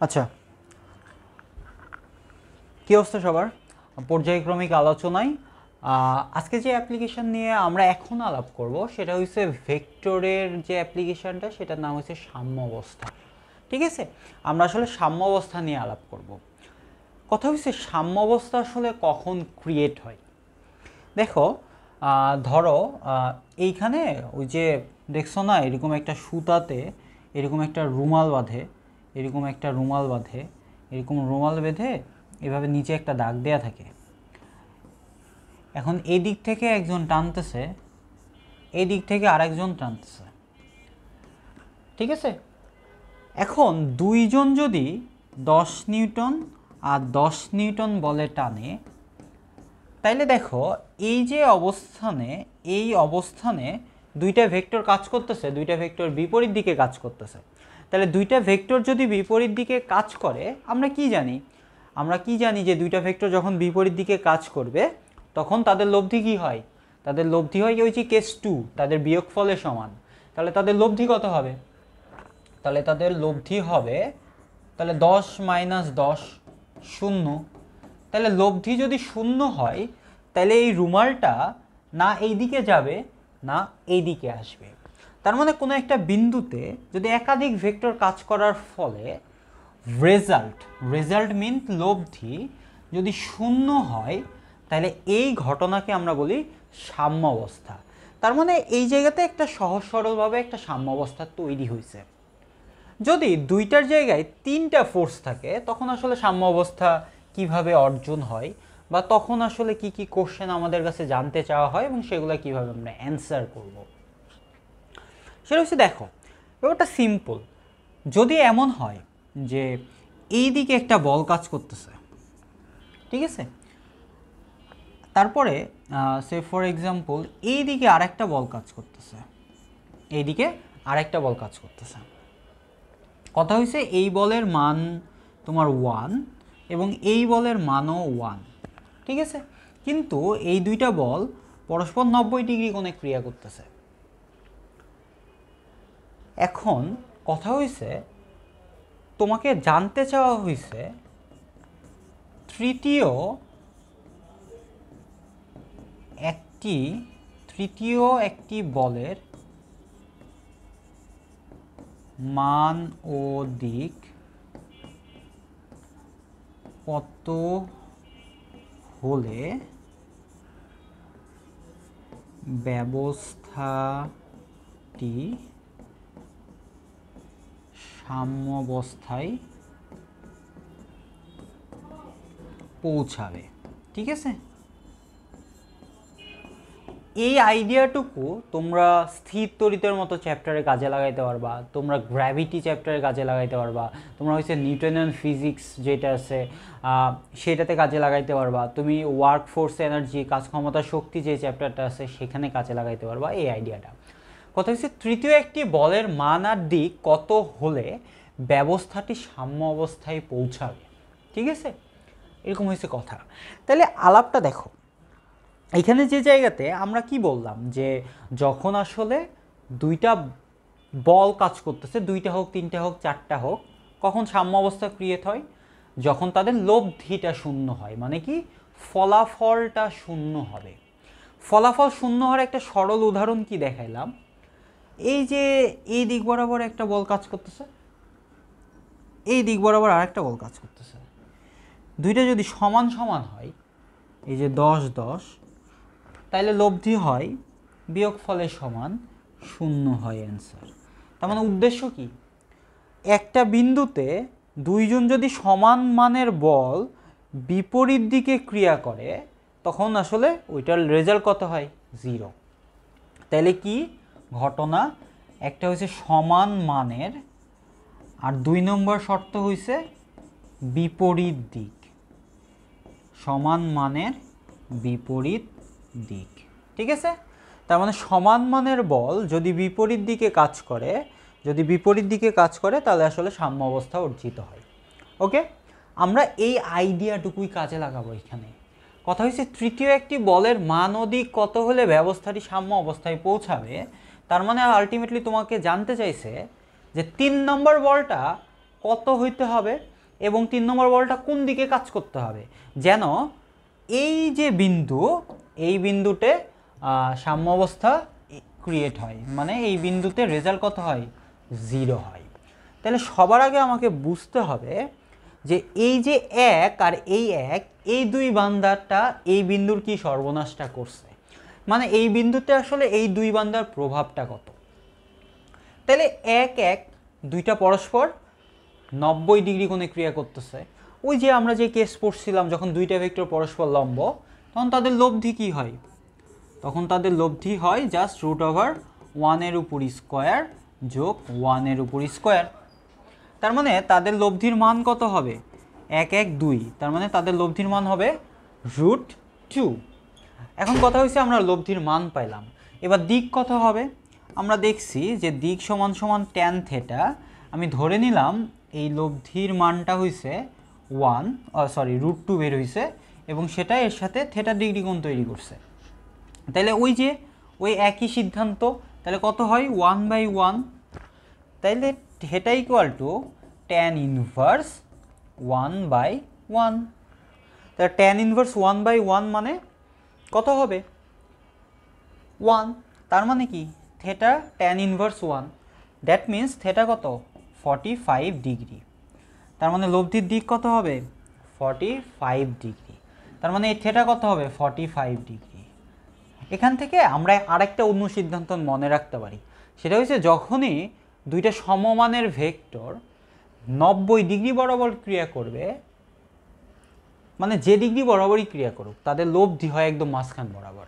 আচ্ছা, কী অবস্থা সবার? পর্যায়ক্রমিক আলোচনায় আজকে যে অ্যাপ্লিকেশন নিয়ে আমরা এখন আলাপ করব সেটা হচ্ছে ভেক্টরের যে অ্যাপ্লিকেশনটা, সেটার নাম হচ্ছে সাম্যাবস্থা। ঠিক আছে, আমরা আসলে সাম্যাবস্থা নিয়ে আলাপ করব। কথা হচ্ছে সাম্যাবস্থা আসলে কখন ক্রিয়েট হয়। দেখো, ধরো এইখানে ওই যে দেখছো না, এরকম একটা সুতাতে এরকম একটা রুমাল বাঁধে, এরকম একটা রুমাল বাঁধে, এরকম রুমাল বেঁধে এভাবে নিচে একটা দাগ দেয়া থাকে। এখন এই দিক থেকে একজন টানতেছে, এই দিক থেকে আরেকজন টানতেছে। ঠিক আছে, এখন দুইজন যদি 10 নিউটন আর 10 নিউটন বলে টানে, তাইলে দেখো এই অবস্থানে দুইটা ভেক্টর কাজ করতেছে, দুইটা ভেক্টর বিপরীত দিকে কাজ করতেছে। তাহলে দুইটা ভেক্টর যদি বিপরীত দিকে কাজ করে, আমরা কি জানি যে দুইটা ভেক্টর যখন বিপরীত দিকে কাজ করবে তখন তাদের লব্ধি কি হয়? তাদের লব্ধি হয় ওই যে কেস 2, তাদের বিয়োগফলের সমান। তাহলে তাদের লব্ধি কত হবে? তাহলে তাদের লব্ধি হবে, তাহলে 10 - 10 0। তাহলে লব্ধি যদি 0 হয়, তাহলে এই রুমালটা না এই দিকে যাবে না এই দিকে আসবে। তার মানে কোনো একটা বিন্দুতে যদি একাধিক ভেক্টর কাজ করার ফলে রেজাল্ট মিন্স লব্ধি যদি 0 হয়, তাহলে এই ঘটনাকে আমরা বলি সাম্যাবস্থা। তার মানে এই জায়গাতে একটা সহজ সরলভাবে একটা সাম্যাবস্থা তৈরি হয়েছে। যদি দুইটার জায়গায় 3টা ফোর্স থাকে, তখন আসলে সাম্যাবস্থা কিভাবে অর্জন হয়, বা তখন আসলে কি কি কোশ্চেন আমাদের কাছে জানতে চাওয়া হয় এবং সেগুলো কিভাবে আমরা অ্যান্সার করব, সেটা হচ্ছে দেখো ব্যাপারটা সিম্পল। যদি এমন হয় যে এই দিকে একটা বল কাজ করতেছে, ঠিক আছে, তারপরে সে ফর এক্সাম্পল এই দিকে আরেকটা বল কাজ করতেছে, এইদিকে আরেকটা বল কাজ করতেছে। কথা হয়েছে এই বলের মান তোমার 1 এবং এই বলের মানও 1, ঠিক আছে, কিন্তু এই দুইটা বল পরস্পর 90 ডিগ্রি কোণে ক্রিয়া করতেছে। এখন কথা হয়েছে, তোমাকে জানতে চাওয়া হয়েছে তৃতীয় একটি বলের মান ও দিক কত হলে ব্যবস্থাটি সাম্যাবস্থায় পৌঁছাবে। ঠিক আছে, এই আইডিয়াটুকু তোমরা স্থির তড়িতের মতো চ্যাপ্টারে কাজে লাগাইতে পারবা, তোমরা গ্র্যাভিটি চ্যাপ্টারে কাজে লাগাইতে পারবা, তোমরা হচ্ছে নিউটনিয়ান ফিজিক্স যেটা আছে সেটাতে কাজে লাগাইতে পারবা, তুমি ওয়ার্ক ফোর্স এনার্জি, কাজ ক্ষমতা শক্তি যে চ্যাপ্টারটা আছে সেখানে কাজে লাগাইতে পারবা এই আইডিয়াটা। কথা হচ্ছে তৃতীয় একটি বলের মান আর দিক কত হলে ব্যবস্থাটি সাম্য অবস্থায় পৌঁছাবে। ঠিক আছে, এরকম হয়েছে কথা। তাহলে আলাপটা দেখো, এখানে যে জায়গাতে আমরা কি বললাম যে যখন আসলে দুইটা বল কাজ করতেছে, 2টা হোক 3টা হোক 4টা হোক, কখন সাম্য অবস্থা ক্রিয়েট হয়? যখন তাদের লব্ধিটা 0 হয়, মানে কি ফলাফলটা 0 হবে। ফলাফল 0 হওয়ার একটা সরল উদাহরণ কি দেখাইলাম, এই যে এই দিক বরাবর একটা বল কাজ করতেছে, এই দিক বরাবর আরেকটা বল কাজ করতেছে, দুইটা যদি সমান সমান হয়, এই যে 10 10, তাইলে লব্ধি হয় বিয়োগফলের সমান 0 হয় অ্যান্সার। তার মানে উদ্দেশ্য কি, একটা বিন্দুতে দুইজন যদি সমান মানের বল বিপরীত দিকে ক্রিয়া করে, তখন আসলে ওইটার রেজাল্ট কত হয়? 0। তাহলে কি ঘটনা, একটা হচ্ছে সমান মানের, আর 2 নম্বর শর্ত হইছে বিপরীত দিক, সমান মানের বিপরীত দিক। ঠিক আছে, তার মানে সমান মানের বল যদি বিপরীত দিকে কাজ করে তাহলে আসলে সাম্য অবস্থা অর্জিত হয়। ওকে, আমরা এই আইডিয়াটুকুই কাজে লাগাবো এখানে। কথা হচ্ছে তৃতীয় একটি বলের মান ও দিক কত হলে ব্যবস্থাটি সাম্য অবস্থায় পৌঁছাবে। তার মানে আলটিমেটলি তোমাকে জানতে চাইছে যে 3 নম্বর বলটা কত হইতে হবে এবং 3 নম্বর বলটা কোন দিকে কাজ করতে হবে, যেন এই যে বিন্দু, এই বিন্দুতে সাম্য অবস্থা ক্রিয়েট হয়, মানে এই বিন্দুতে রেজাল্ট কত হয়, 0 হয়। তাহলে সবার আগে আমাকে বুঝতে হবে যে এই যে 1 আর এই 1, এই দুই বান্দাটা এই বিন্দুর কি সর্বনাশটা করছে, মানে এই বিন্দুতে আসলে এই দুই বান্দার প্রভাবটা কত। তাহলে 1 1 দুইটা পরস্পর 90 ডিগ্রি কোণে ক্রিয়া করতেছে। ওই যে আমরা যে কেস পড়ছিলাম, যখন দুইটা ভেক্টর পরস্পর লম্ব, তখন তাদের লব্ধি কি হয়, তখন তাদের লব্ধি হয় জাস্ট √1 এর উপর স্কোয়ার যোগ 1 এর উপর স্কোয়ার। তার মানে তাদের লব্ধির মান কত হবে, 1 1 2, তার মানে তাদের লব্ধির মান হবে √2। এখন কথা হয়েছে আমরা লব্ধির মান পাইলাম, এবার দিক কত হবে। আমরা দেখছি যে দিক সমান সমান tan থিটা। আমি ধরে নিলাম এই লব্ধির মানটা হয়েছে √2 বের হয়েছে এবং সেটা এর সাথে থিটা ডিগ্রি কোণ তৈরি করছে। তাহলে ওই যে ওই একই সিদ্ধান্ত, তাহলে কত হয় 1/1, তাইলে theta equal to tan inverse 1/1। তাহলে tan ইনভার্স 1/1 মানে কত হবে 1, তার মানে কি theta tan inverse 1, that means theta কত 45 ডিগ্রি। তার মানে লব্ধির দিক কত হবে 45 ডিগ্রি, তার মানে এই থিটা কত হবে 45 ডিগ্রি। এখান থেকে আমরা আরেকটা অন্য সিদ্ধান্ত মনে রাখতে পারি, সেটা হচ্ছে যখনই দুইটা সমমানের ভেক্টর 90 ডিগ্রি বরাবর ক্রিয়া করবে, মানে যে ডিগ্রি বরাবরই ক্রিয়া করুক তাদের লব্ধি হয় একদম মাঝখান বরাবর।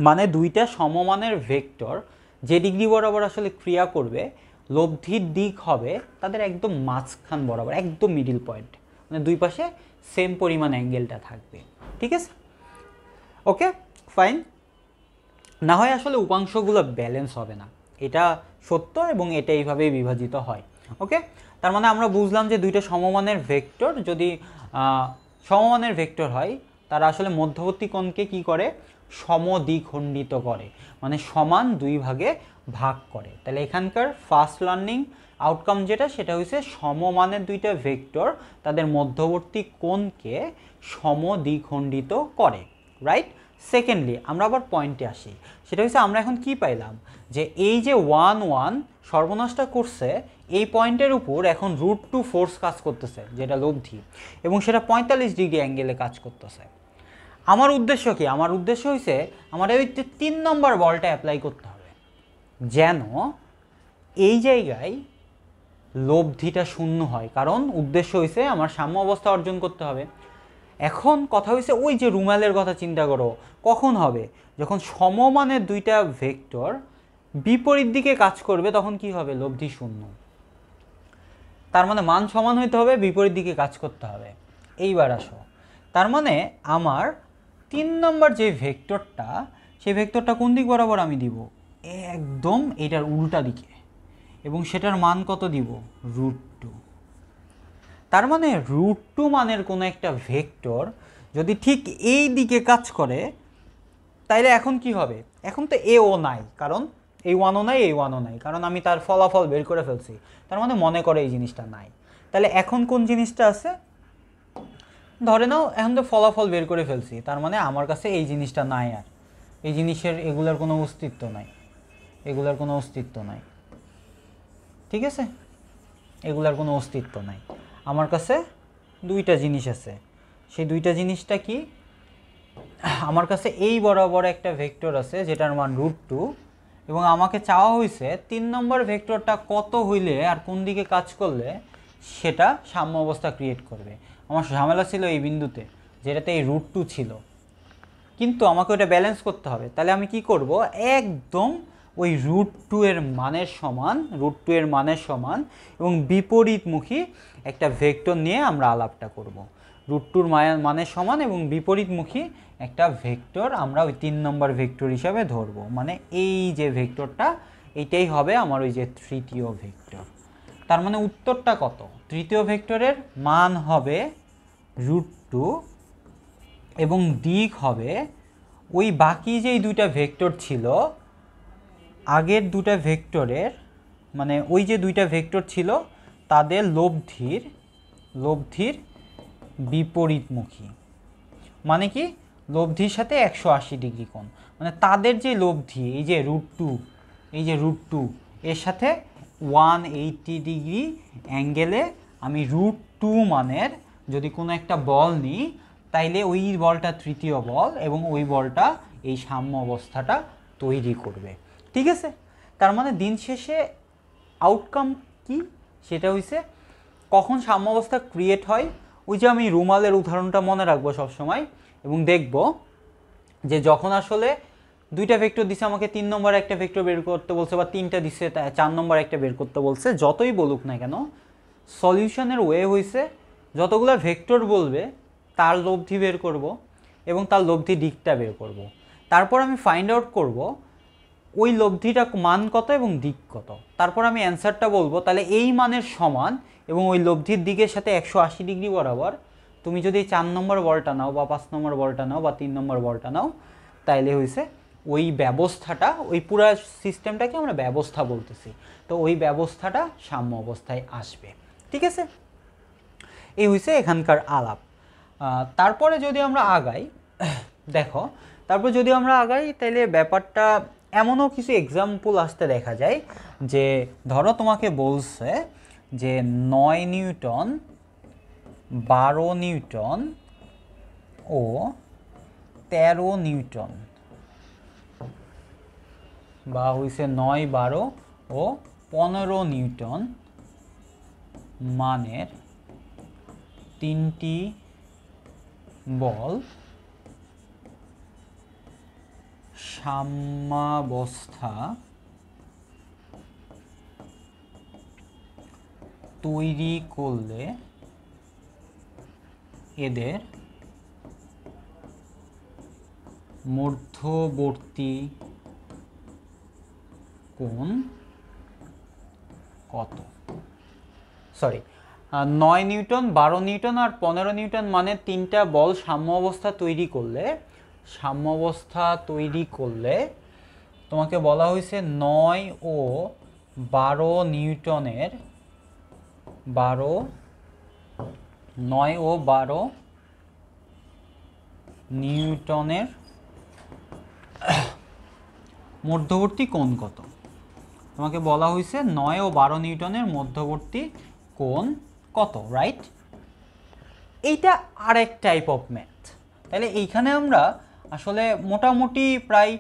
মানে দুইটা সমমানের ভেক্টর যে ডিগ্রি বরাবর আসলে ক্রিয়া করবে, লব্ধির দিক হবে তাদের একদম মাঝখান বরাবর, একদম মিডিল পয়েন্ট, মানে দুই পাশে সেম পরিমাণ অ্যাঙ্গেলটা থাকবে। ঠিক আছে, ওকে ফাইন। না হয় আসলে উপাংশগুলো ব্যালেন্স হবে না, এটা সত্য এবং এটা এইভাবেই বিভাজিত হয়। ওকে, তার মানে আমরা বুঝলাম যে দুইটা সমমানের ভেক্টর যদি সমমানের ভেক্টর হয়, তারা আসলে মধ্যবর্তী কোণকে কি করে, সমদ্বিখণ্ডিত করে, মানে সমান দুই ভাগে ভাগ করে। তাহলে এখানকার ফার্স্ট লার্নিং আউটকাম যেটা, সেটা হচ্ছে সমমানের দুইটা ভেক্টর তাদের মধ্যবর্তী কোণকে সমদ্বিখণ্ডিত করে, রাইট। সেকেন্ডলি আমরা আবার পয়েন্টে আসি, সেটা হচ্ছে আমরা এখন কি পাইলাম, যে এই যে 1 1 সর্বনাশটা করছে, এই পয়েন্টের উপর এখন √2 ফোর্স কাজ করতেছে যেটা লব্ধি, এবং সেটা 45 ডিগ্রি অ্যাঙ্গেলে কাজ করতেছে। আমার উদ্দেশ্য কি, আমার উদ্দেশ্য হয়েছে আমার ওই 3 নম্বর বলটা অ্যাপ্লাই করতে হবে, যেন এই জায়গায় লব্ধিটা শূন্য হয়, কারণ উদ্দেশ্য হয়েছে আমার সাম্য অবস্থা অর্জন করতে হবে। এখন কথা হয়েছে ওই যে রুমালের কথা চিন্তা করো, কখন হবে, যখন সমমানের দুইটা ভেক্টর বিপরীত দিকে কাজ করবে তখন কি হবে, লব্ধি শূন্য। তার মানে মান সমান হইতে হবে, বিপরীত দিকে কাজ করতে হবে। এইবার আসো, তার মানে আমার 3 নম্বর যে ভেক্টরটা, সেই ভেক্টরটা কোন দিক বরাবর আমি দিব, একদম এটার উল্টা দিকে, এবং সেটার মান কত দিব, √2। তার মানে √2 মানের কোনো একটা ভেক্টর যদি ঠিক এই দিকে কাজ করে, তাইলে এখন কি হবে, এখন তো এও নাই, কারণ এই 1ও নাই, এই 1ও নাই, কারণ আমি তার ফলাফল বের করে ফেলছি, তার মানে মনে করে এই জিনিসটা নাই। তাহলে এখন কোন জিনিসটা আছে, ধরে নাও এখন তো ফলাফল বের করে ফেলছি, তার মানে আমার কাছে এই জিনিসটা নাই, আর এই জিনিসের এগুলার কোনো অস্তিত্ব নাই, এগুলার কোনো অস্তিত্ব নাই। ঠিক আছে, এগুলার কোনো অস্তিত্ব নাই। আমার কাছে দুইটা জিনিস আছে, সেই দুইটা জিনিসটা কি, আমার কাছে এই বরাবর একটা ভেক্টর আছে যেটার মান √2, এবং আমাকে চাওয়া হয়েছে 3 নম্বর ভেক্টরটা কত হইলে আর কোন দিকে কাজ করলে সেটা সাম্য অবস্থা ক্রিয়েট করবে। আমার ঝামেলা ছিল এই বিন্দুতে, যেটাতে এই √2 ছিল, কিন্তু আমাকে ওটা ব্যালেন্স করতে হবে। তাহলে আমি কি করব, একদম ওই √2 এর মানের সমান এবং বিপরীতমুখী একটা ভেক্টর নিয়ে আমরা আলাপটা করব। √2 মানের সমান এবং বিপরীতমুখী একটা ভেক্টর আমরা ওই 3 নম্বর ভেক্টর হিসাবে ধরবো, মানে এই যে ভেক্টরটা, এইটাই হবে আমার ওই যে তৃতীয় ভেক্টর। তার মানে উত্তরটা কত, তৃতীয় ভেক্টরের মান হবে √2 এবং দিক হবে ওই বাকি যেই দুইটা ভেক্টর ছিল, আগের দুটা ভেক্টরের, মানে ওই যে দুইটা ভেক্টর ছিল তাদের লব্ধির বিপরীতমুখী। মানে কি, লব্ধির সাথে 180 ডিগ্রি কোণ, মানে তাদের যে লব্ধি, এই যে √2 এর সাথে 180 ডিগ্রি অ্যাঙ্গেলে আমি √2 মানের যদি কোনো একটা বল নিই, তাইলে ওই বলটা তৃতীয় বল এবং ওই বলটা এই সাম্য অবস্থাটা তৈরি করবে। ঠিক আছে, তার মানে দিন শেষে আউটকাম কি, সেটা হইছে কখন সাম্য অবস্থা ক্রিয়েট হয়। ওই যে আমি রুমালের উদাহরণটা মনে রাখবো সবসময়, এবং দেখব যে যখন আসলে দুইটা ভেক্টর দিছে, আমাকে 3 নম্বর একটা ভেক্টর বের করতে বলছে, বা 3টা দিছে 4 নম্বর একটা বের করতে বলছে, যতই বলুক না কেন সলিউশনের ওয়ে হইছে যতগুলো ভেক্টর বলবে তার লব্ধি বের করব এবং তার লব্ধি দিকটা বের করব। তারপর আমি ফাইন্ড আউট করব ওই লব্ধিটা মান কত এবং দিক কত। তারপর আমি অ্যান্সারটা বলবো, তাহলে এই মানের সমান এবং ওই লব্ধির দিকের সাথে 180 ডিগ্রি বরাবর তুমি যদি 4 নম্বর বলটা নাও বা 5 নম্বর বলটা নাও বা 3 নম্বর বলটা নাও, তাইলে হয়েছে ওই ব্যবস্থাটা, ওই পুরা সিস্টেমটাকে আমরা ব্যবস্থা বলতেছি, তো ওই ব্যবস্থাটা সাম্য অবস্থায় আসবে। ঠিক আছে, এই হয়েছে এখানকার আলাপ। তারপরে যদি আমরা আগাই, দেখো তারপর যদি আমরা আগাই তাহলে ব্যাপারটা এমনও কিছু এক্সাম্পল আসতে দেখা যায় যে ধরো তোমাকে বলছে যে 9 নিউটন, 12 নিউটন ও 13 নিউটন, বা হইছে 9, 12 ও 15 নিউটন মানের 3টি বল সাম্যাবস্থা তৈরি করলে এদের মধ্যবর্তী কোণ কত। সরি, 9 নিউটন, 12 নিউটন আর 15 নিউটন মানে 3টা বল সাম্য অবস্থা তৈরি করলে তোমাকে বলা হয়েছে 9 ও 12 নিউটনের 9 ও 12 নিউটনের মধ্যবর্তী কোণ কত। তোমাকে বলা হয়েছে 9 ও 12 নিউটনের মধ্যবর্তী কোণ কত, রাইট? এইটা আরেক টাইপ অফ ম্যাথ। তাহলে এইখানে আমরা আসলে মোটামুটি প্রায়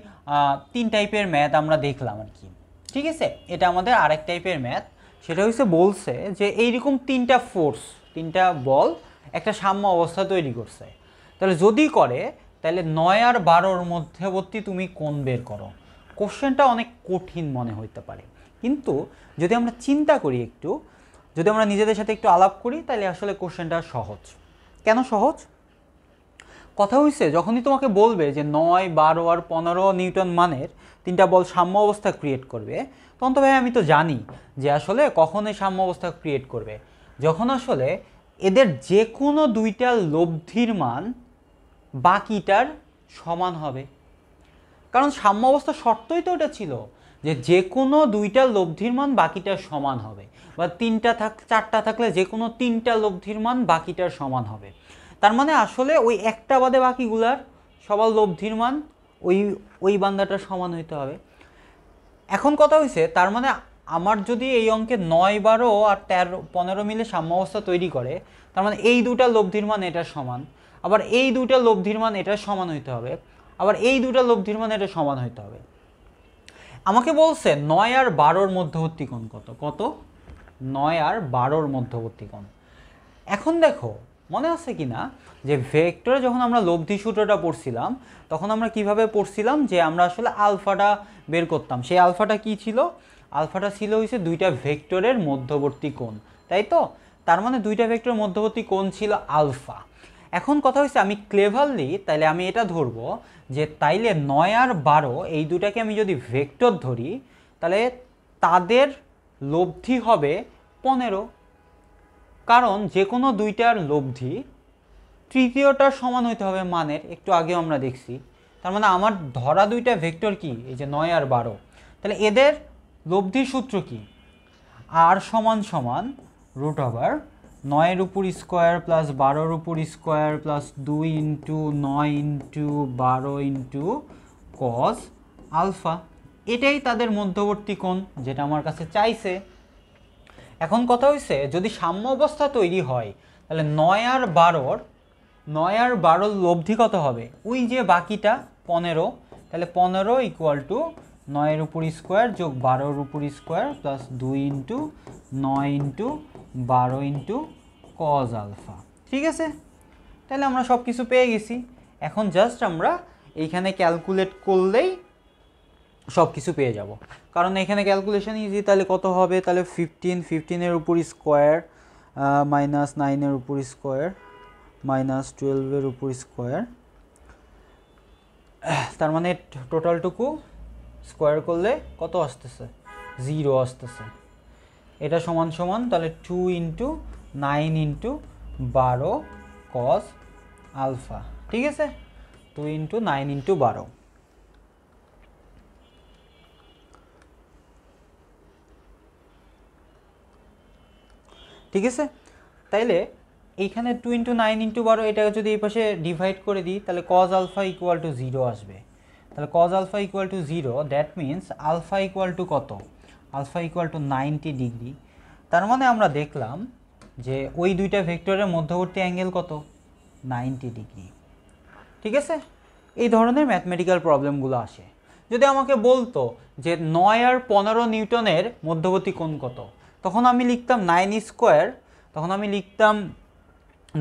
3 টাইপের ম্যাথ আমরা দেখলাম আর কি। ঠিক আছে, এটা আমাদের আরেক টাইপের ম্যাথ। সেটা হচ্ছে বলছে যে এইরকম 3টা ফোর্স, 3টা বল একটা সাম্য অবস্থা তৈরি করছে। তাহলে যদি করে তাহলে 9 আর 12-র মধ্যবর্তী তুমি কোণ বের করো। কোশ্চেনটা অনেক কঠিন মনে হইতে পারে, কিন্তু যদি আমরা চিন্তা করি একটু, যদি আমরা নিজেদের সাথে একটু আলাপ করি, তাহলে আসলে কোশ্চেনটা সহজ। কেন সহজ? কথা হইছে যখনই তোমাকে বলবে যে 9, 12 আর 15 নিউটন মানের 3টা বল সাম্য অবস্থা ক্রিয়েট করবে, তখন তো ভাই আমি তো জানি যে আসলে কখন এই সাম্য অবস্থা ক্রিয়েট করবে, যখন আসলে এদের যে কোনো 2টা লব্ধির মান বাকিটার সমান হবে। কারণ সাম্য অবস্থা শর্তই তো ওটা ছিল যে যে কোনো 2টা লব্ধির মান বাকিটার সমান হবে, বা 4টা থাকলে যে কোনো 3টা লব্ধির মান বাকিটার সমান হবে। তার মানে আসলে ওই একটা বাদে বাকিগুলার সবার লব্ধির মান ওই বান্দাটার সমান হইতে হবে। এখন কথা হয়েছে, তার মানে আমার যদি এই অঙ্কে 9, 12 আর 13, 15 মিলে সাম্য অবস্থা তৈরি করে, তার মানে এই 2টা লব্ধির মান এটার সমান, আবার এই 2টা লব্ধির মান এটার সমান হইতে হবে, আবার এই 2টা লব্ধির মান এটা সমান হইতে হবে। আমাকে বলছে 9 আর 12-র মধ্যবর্তী কোণ কত। 9 আর 12-র মধ্যবর্তী কোণ। এখন দেখো মনে আছে কি না যে ভেক্টরে যখন আমরা লব্ধি সূত্রটা পড়ছিলাম, তখন আমরা কিভাবে পড়ছিলাম যে আমরা আসলে আলফাটা বের করতাম। সেই আলফাটা কি ছিল? আলফাটা ছিল হচ্ছে 2টা ভেক্টরের মধ্যবর্তী কোণ, তাই তো? তার মানে 2টা ভেক্টরের মধ্যবর্তী কোণ ছিল আলফা। এখন কথা হচ্ছে আমি ক্লেভারলি তাইলে আমি এটা ধরবো যে তাইলে 9 আর 12 এই দুটাকে আমি যদি ভেক্টর ধরি, তাহলে তাদের লব্ধি হবে 15। কারণ যে কোনো 2টার লব্ধি তৃতীয়টার সমান হইতে হবে মানের, একটু আগেও আমরা দেখছি। তার মানে আমার ধরা 2টা ভেক্টর কি, এই যে 9 আর 12, তাহলে এদের লব্ধির সূত্র কি? আর সমান সমান রুট ওভার 9 উপর স্কোয়ার প্লাস 12 উপর square plus 2 into 9 into 12 into cos alpha. এটাই তাদের মধ্যবর্তী কোণ যেটা আমার কাছে চাইছে। এখন কথা হয়েছে যদি সাম্য অবস্থা তৈরি হয় তাহলে 9 আর 12 লব্ধি কত হবে, ওই যে বাকিটা 15, তাহলে 15 ইকুয়াল টু 9 উপর স্কোয়ার যোগ 12 উপর square plus 2 into 9 into 12 into cos alpha. ঠিক আছে, তাহলে আমরা সব কিছু পেয়ে গেছি। এখন জাস্ট আমরা এইখানে ক্যালকুলেট করলেই সব কিছু পেয়ে যাব, কারণ এখানে ক্যালকুলেশন ইজি। তাহলে কত হবে, তাহলে 15 উপর স্কোয়ার মাইনাস 9 উপর স্কোয়ার মাইনাস 12 উপর স্কোয়ার, তার মানে টোটালটুকু স্কোয়ার করলে কত আসতেছে, 0 আসতেছে। এটা সমান সমান তাহলে 2 ইন্টু 9 ইন্টু 12 কস আলফা। ঠিক আছে, 2 ইন্টু 9 ইন্টু 12। ঠিক আছে, তাইলে এইখানে 2 ইন্টু 9 ইন্টু 12 এটাকে যদি এই পাশে ডিভাইড করে দিই তাহলে কজ আলফা ইকুয়াল টু 0 আসবে। তাহলে cos alpha equal to 0, that means alpha equal to কত, আলফা ইকুয়াল টু 90 ডিগ্রি। তার মানে আমরা দেখলাম যে ওই দুইটা ভেক্টরের মধ্যবর্তী অ্যাঙ্গেল কত, 90 ডিগ্রি। ঠিক আছে, এই ধরনের ম্যাথমেটিক্যাল প্রবলেমগুলো আসে। যদি আমাকে বলতো যে 9 আর 15 নিউটনের মধ্যবর্তী কোণ কত, তখন আমি লিখতাম 9 স্কোয়ার, তখন আমি লিখতাম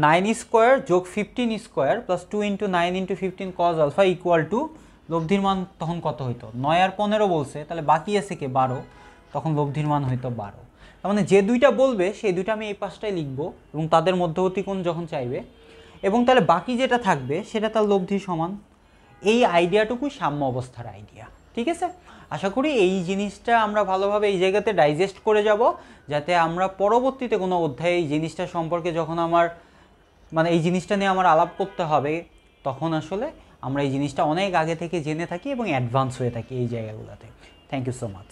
9 স্কোয়ার যোগ 15 square plus 2 into 9 into 15 cos alpha equal to লব্ধির মান তখন কত হইতো, 9 আর 15 বলছে, তাহলে বাকি আছে কে 12, তখন লব্ধির মান হইতো 12। তার মানে যে দুইটা বলবে সেই দুইটা আমি এই পাশটায় লিখবো এবং তাদের মধ্যবর্তী কোণ যখন চাইবে, এবং তাহলে বাকি যেটা থাকবে সেটা তার লব্ধি সমান। এই আইডিয়াটুকুই সাম্য অবস্থার আইডিয়া। ঠিক আছে, আশা করি এই জিনিসটা আমরা ভালোভাবে এই জায়গাতে ডাইজেস্ট করে যাব, যাতে আমরা পরবর্তীতে কোনো অধ্যায়ে এই জিনিসটা সম্পর্কে যখন আমার মানে এই জিনিসটা নিয়ে আমার আলাপ করতে হবে, তখন আসলে আমরা এই জিনিসটা অনেক আগে থেকে জেনে থাকি এবং অ্যাডভান্স হয়ে থাকি এই জায়গাগুলোতে। Thank you so much.